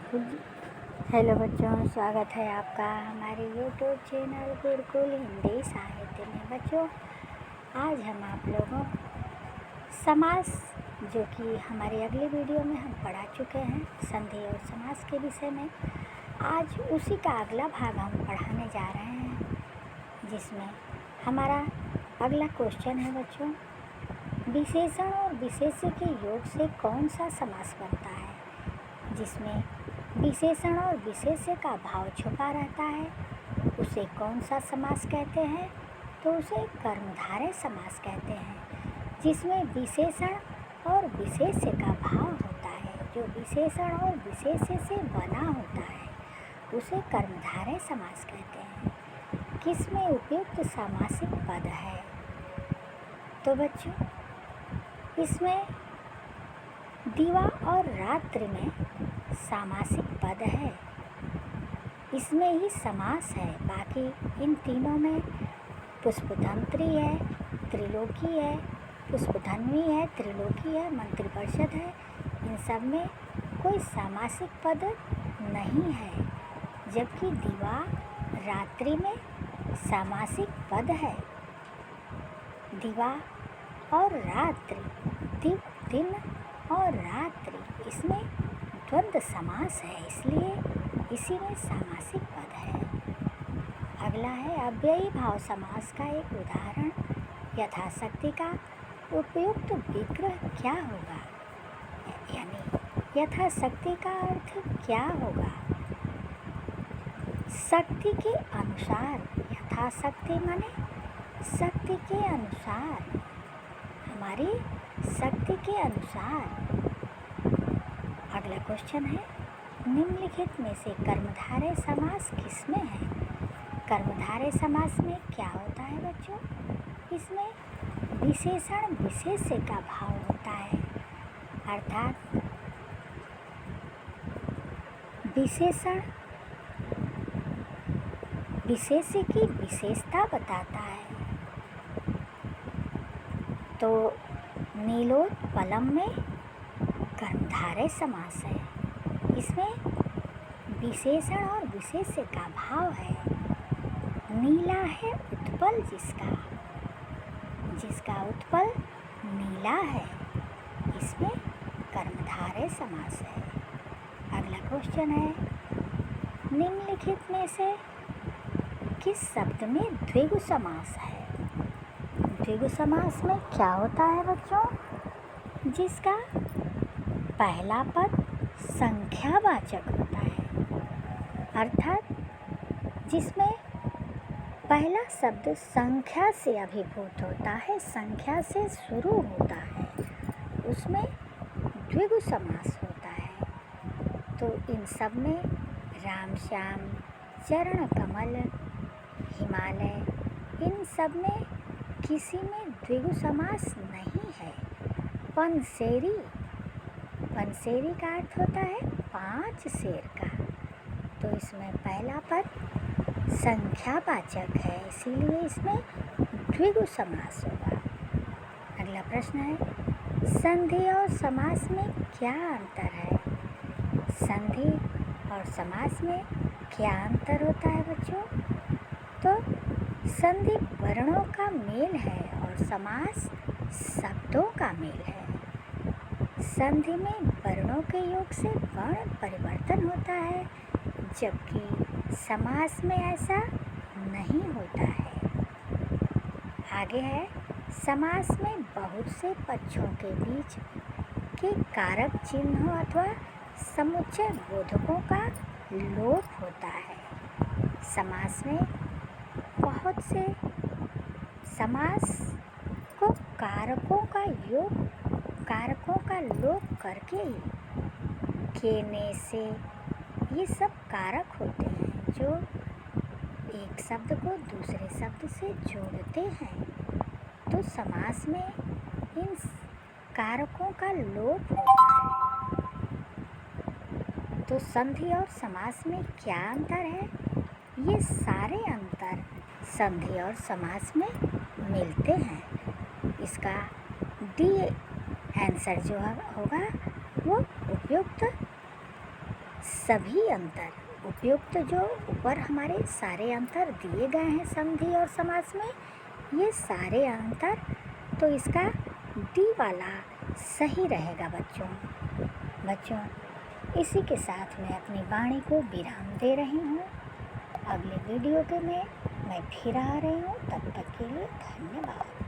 Hello बच्चों, स्वागत है आपका हमारे यूट्यूब चैनल गुरुकुल हिंदी साहित्य में। बच्चों, आज हम आप लोगों समास, जो कि हमारी अगली वीडियो में हम पढ़ा चुके हैं संधि और समास के विषय में, आज उसी का अगला भाग हम पढ़ाने जा रहे हैं, जिसमें हमारा अगला क्वेश्चन है बच्चों, विशेषण और विशेष्य के योग से कौन सा समास बनता है। जिसमें विशेषण और विशेष्य का भाव छुपा रहता है, उसे कौन सा समास कहते हैं, तो उसे कर्मधारय समास कहते हैं। जिसमें विशेषण और विशेष्य का भाव होता है, जो विशेषण और विशेष्य से बना होता है, उसे कर्मधारय समास कहते हैं। किसमें उपयुक्त सामासिक पद है, तो बच्चों इसमें दिवा और रात्रि में सामासिक पद है, इसमें ही समास है। बाकी इन तीनों में पुष्पतंत्री है, त्रिलोकी है, पुष्पधन्वी है, त्रिलोकी है, मंत्रिपरिषद है, इन सब में कोई सामासिक पद नहीं है। जबकि दिवा रात्रि में सामासिक पद है। दिवा और रात्रि, दिन और रात्रि, इसमें द्वंद्व समास है, इसलिए इसी में सामासिक पद है। अगला है अव्ययी भाव समास का एक उदाहरण। यथाशक्ति का उपयुक्त विग्रह क्या होगा, यानी यथाशक्ति का अर्थ क्या होगा। शक्ति के अनुसार, यथाशक्ति माने शक्ति के अनुसार, हमारी शक्ति के अनुसार। अगला क्वेश्चन है, निम्नलिखित में से कर्मधारय समास किसमें है। कर्मधारय समास में क्या होता है बच्चों, इसमें विशेषण विशेष्य का भाव होता है, अर्थात विशेषण विशेष्य की विशेषता बताता है। तो नीलोत्पलम में कर्मधारय समास है, इसमें विशेषण और विशेष्य का भाव है। नीला है उत्पल जिसका उत्पल नीला है, इसमें कर्मधारय समास है। अगला क्वेश्चन है, निम्नलिखित में से किस शब्द में द्विगु समास है। द्विगु समास में क्या होता है बच्चों, जिसका पहला पद संख्यावाचक होता है, अर्थात जिसमें पहला शब्द संख्या से अभिभूत होता है, संख्या से शुरू होता है, उसमें द्विगु समास होता है। तो इन सब में राम श्याम, चरण कमल, हिमालय, इन सब में किसी में द्विगु समास नहीं है। पंसेरी का अर्थ होता है 5 शेर का, तो इसमें पहला पद संख्यावाचक है, इसीलिए इसमें द्विगु समास होगा। अगला प्रश्न है, संधि और समास में क्या अंतर है। संधि और समास में क्या अंतर होता है बच्चों, तो संधि वर्णों का मेल है और समास शब्दों का मेल है। संधि में वर्णों के योग से वर्ण परिवर्तन होता है, जबकि समास में ऐसा नहीं होता है। आगे है, समास में बहुत से पक्षों के बीच के कारक चिन्हों अथवा समुच्चय बोधकों का लोप होता है। समास में बहुत से समास को कारकों का लोप करके ही, केने से, ये सब कारक होते हैं जो एक शब्द को दूसरे शब्द से जोड़ते हैं। तो समास में इन कारकों का लोप होता है। तो संधि और समास में क्या अंतर है, ये सारे अंतर संधि और समास में मिलते हैं। इसका डी आंसर जो होगा वो उपयुक्त सभी अंतर उपयुक्त जो ऊपर हमारे सारे अंतर दिए गए हैं संधि और समास में, ये सारे अंतर, तो इसका डी वाला सही रहेगा बच्चों। इसी के साथ मैं अपनी वाणी को विराम दे रही हूँ। अगले वीडियो के में मैं फिर आ रही हूँ। तब तक के लिए धन्यवाद।